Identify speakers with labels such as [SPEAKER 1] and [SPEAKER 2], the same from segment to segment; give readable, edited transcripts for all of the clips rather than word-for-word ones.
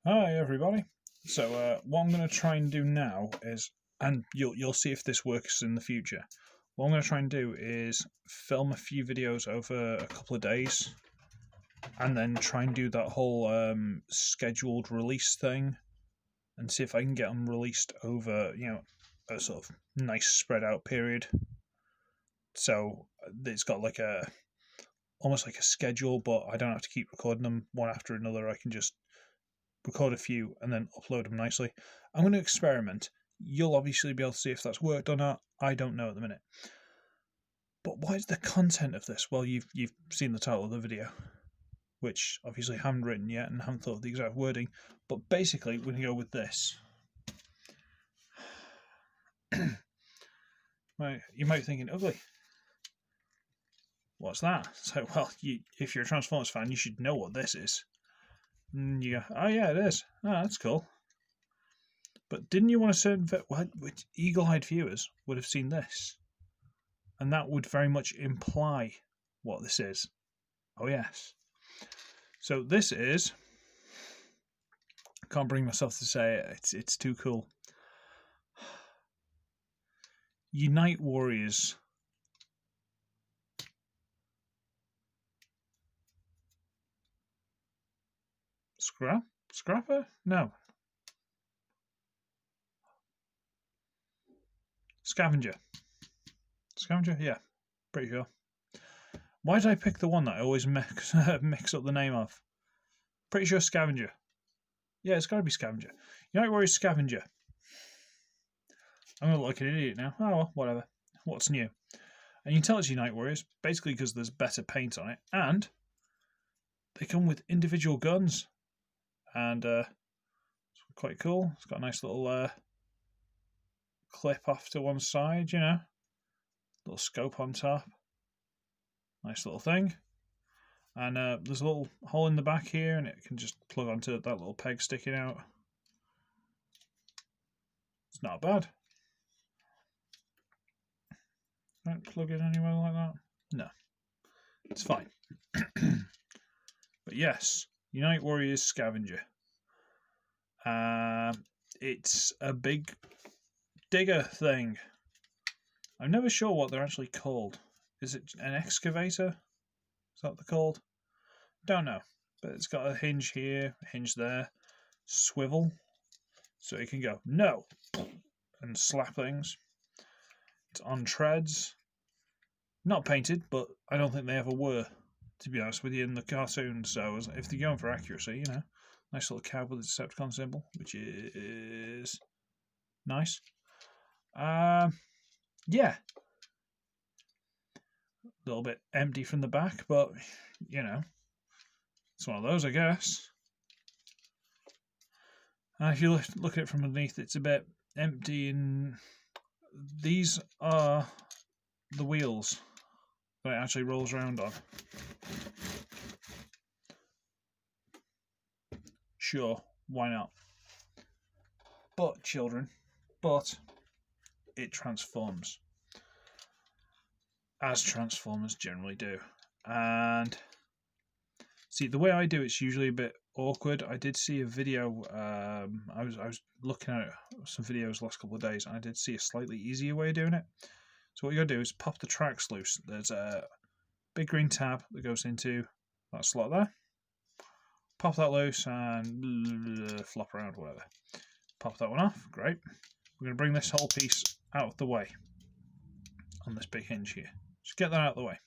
[SPEAKER 1] Hi everybody. So what I'm going to try and do now is, and you'll see if this works in the future. What I'm going to try and do is film a few videos over a couple of days, and then try and do that whole scheduled release thing, and see if I can get them released over a sort of nice spread out period. So it's got like almost like a schedule, but I don't have to keep recording them one after another. I can just record a few and then upload them nicely. I'm going to experiment. You'll obviously be able to see if that's worked or not. I don't know at the minute. But what is the content of this? Well, you've seen the title of the video, which obviously I haven't written yet and haven't thought of the exact wording. But basically, we're going to go with this. Right, you might be thinking, ugly. What's that? So, well, if you're a Transformers fan, you should know what this is. And you go, oh yeah, it is. Oh, that's cool. But didn't you want a certain which eagle-eyed viewers would have seen this? And that would very much imply what this is. Oh yes. So this is, I can't bring myself to say it, it's too cool. Unite Warriors. Scrapper? No. Scavenger. Scavenger? Yeah, pretty sure. Why did I pick the one that I always mix up the name of? Pretty sure Scavenger. Yeah, it's got to be Scavenger. Unite Warriors Scavenger. I'm going to look like an idiot now. Oh, well, whatever. What's new? And you can tell it's Unite Warriors, basically because there's better paint on it, and they come with individual guns. And it's quite cool. It's got a nice little clip off to one side, little scope on top. Nice little thing. And there's a little hole in the back here, and it can just plug onto that little peg sticking out. It's not bad. Don't plug it anywhere like that. No, it's fine. But yes, Unite Warriors Scavenger. It's a big digger thing. I'm never sure what they're actually called. Is it an excavator? Is that what they're called? Don't know. But it's got a hinge here, a hinge there, swivel, so you can go no and slap things. It's on treads. Not painted, but I don't think they ever were, to be honest with you, in the cartoon. So if they're going for accuracy, nice little cow with a Decepticon symbol, which is nice. Yeah, a little bit empty from the back, but it's one of those, I guess. And if you look at it from underneath, it's a bit empty, and these are the wheels that it actually rolls around on. Sure, why not? But, children, it transforms. As Transformers generally do. And see, the way I do it's usually a bit awkward. I did see a video, I was looking at some videos the last couple of days, and I did see a slightly easier way of doing it. So what you gotta do is pop the tracks loose. There's a big green tab that goes into that slot there. Pop that loose and flop around, whatever. Pop that one off, great. We're going to bring this whole piece out of the way on this big hinge here. Just get that out of the way.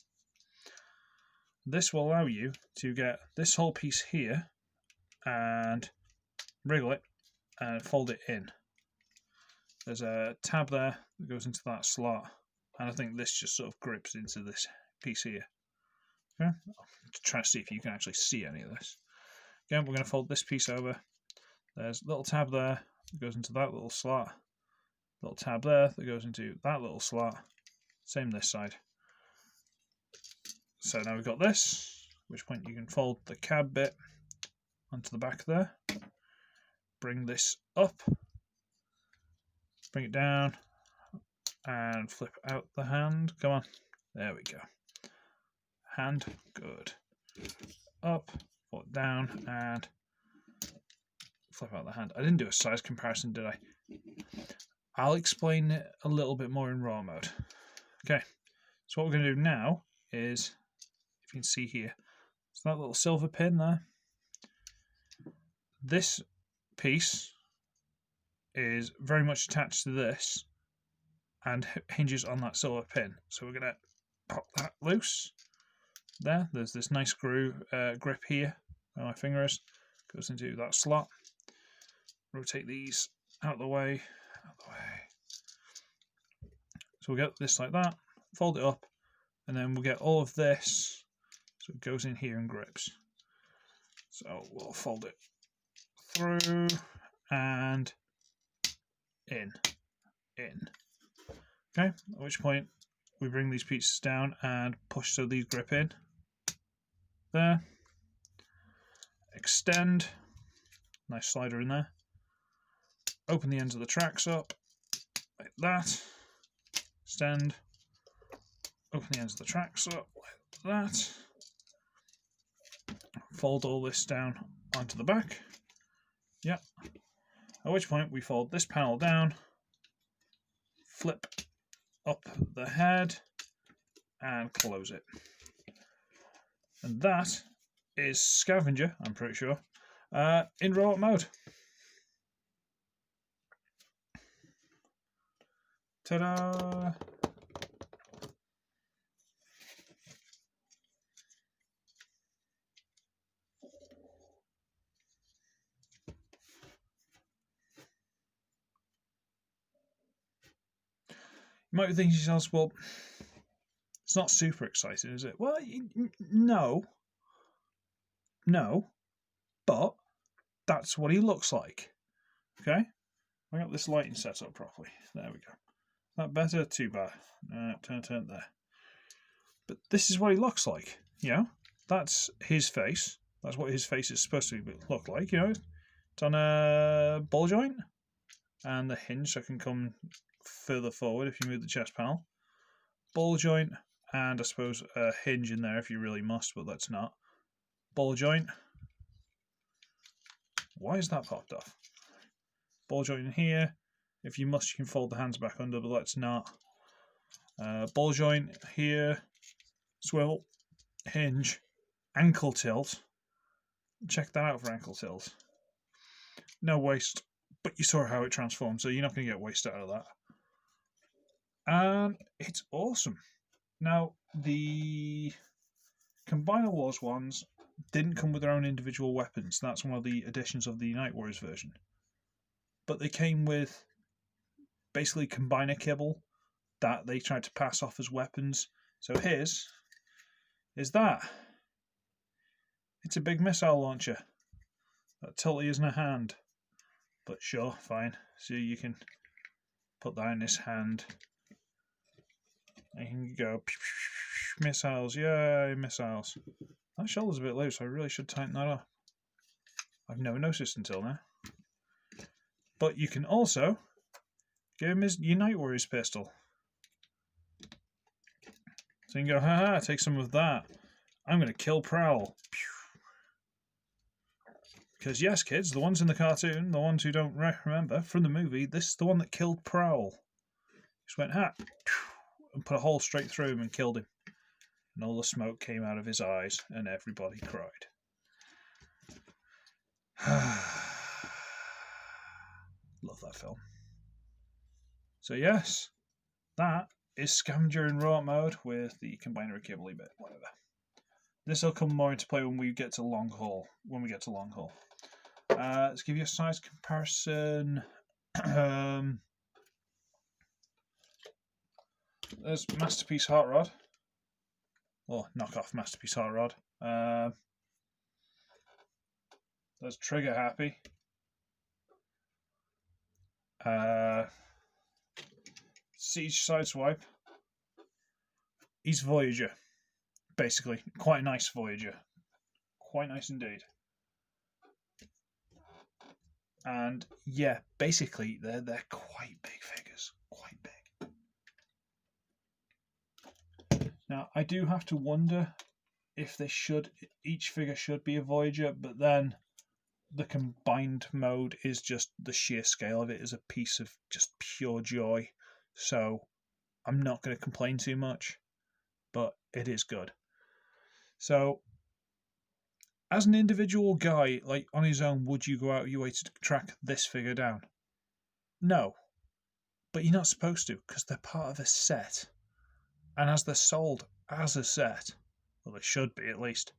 [SPEAKER 1] This will allow you to get this whole piece here and wriggle it and fold it in. There's a tab there that goes into that slot, and I think this just sort of grips into this piece here. Okay? I'll try to see if you can actually see any of this. Again, we're going to fold this piece over. There's a little tab there that goes into that little slot. Little tab there that goes into that little slot. Same this side. So now we've got this, at which point you can fold the cab bit onto the back there. Bring this up. Bring it down. And flip out the hand. Come on. There we go. Hand. Good. Up. Foot down. And flip out the hand. I didn't do a size comparison, did I? I'll explain it a little bit more in raw mode. Okay, so what we're going to do now is, if you can see here, it's that little silver pin there. This piece is very much attached to this and hinges on that silver pin. So we're going to pop that loose. There's this nice grip here where my finger is. Goes into that slot. Rotate these out of the way. So we'll get this like that, fold it up, and then we'll get all of this, so it goes in here and grips. So we'll fold it through and in. Okay, at which point we bring these pieces down and push so these grip in. There. Extend. Nice slider in there. Open the ends of the tracks up, like that. Extend. Open the ends of the tracks up, like that. Fold all this down onto the back. Yep. At which point we fold this panel down, flip up the head, and close it. And that is Scavenger, I'm pretty sure, in robot mode. Ta-da! You might be thinking to yourselves, well, it's not super exciting, is it? Well, no, but that's what he looks like. Okay, I got this lighting set up properly. There we go. That better? Too bad. Turn there. But this is what he looks like. You know, that's his face. That's what his face is supposed to look like. You know, it's on a ball joint, and the hinge so it can come further forward if you move the chest panel. Ball joint, and I suppose a hinge in there if you really must, but let's not. Ball joint. Why is that popped off? Ball joint in here. If you must, you can fold the hands back under, but let's not. Ball joint here. Swivel. Hinge. Ankle tilt. Check that out for ankle tilt. No waist, but you saw how it transformed, so you're not going to get waist out of that. And it's awesome. Now, the Combiner Wars ones didn't come with their own individual weapons. That's one of the additions of the Night Warriors version. But they came with basically combiner kibble that they tried to pass off as weapons. So his is that. It's a big missile launcher. That totally isn't a hand. But sure, fine. So you can put that in his hand. And you can go, missiles, yay, missiles. That shoulder's a bit loose, so I really should tighten that up. I've never noticed until now. But you can also give him his Night Warriors pistol. So you can go, haha, take some of that. I'm going to kill Prowl. Because yes, kids, the ones in the cartoon, the ones who don't remember, from the movie, this is the one that killed Prowl. Just went, ha, and put a hole straight through him and killed him. And all the smoke came out of his eyes, and everybody cried. Love that film. So yes, that is Scavenger in raw mode with the combiner kibble bit, whatever. This will come more into play when we get to long haul. Let's give you a size comparison. There's Masterpiece Heart Rod. Or knockoff Masterpiece Heart Rod. There's Trigger Happy. Siege Sideswipe. He's Voyager. Basically. Quite a nice Voyager. Quite nice indeed. And yeah, basically they're quite big figures. Quite big. Now I do have to wonder if they should, each figure should be a Voyager, but then the combined mode is just the sheer scale of it is a piece of just pure joy. So I'm not going to complain too much, but it is good. So as an individual guy, like on his own, would you go out of your way to track this figure down? No, but you're not supposed to, because they're part of a set. And as they're sold as a set, well, they should be at least,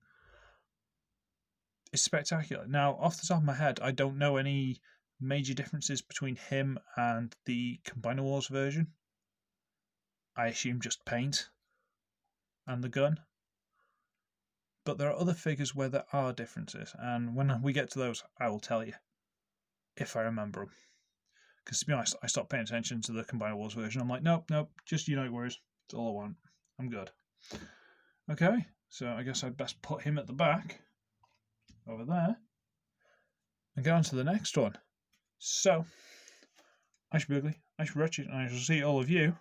[SPEAKER 1] it's spectacular. Now, off the top of my head, I don't know any major differences between him and the Combiner Wars version. I assume just paint and the gun. But there are other figures where there are differences, and when we get to those, I will tell you, if I remember them. Because to be honest, I stopped paying attention to the Combiner Wars version. I'm like, nope, just Unite Warriors. That's all I want. I'm good. Okay, so I guess I'd best put him at the back, over there, and go on to the next one. So, I should be ugly, I should be wretched, and I shall see all of you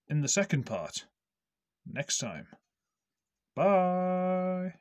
[SPEAKER 1] in the second part next time. Bye!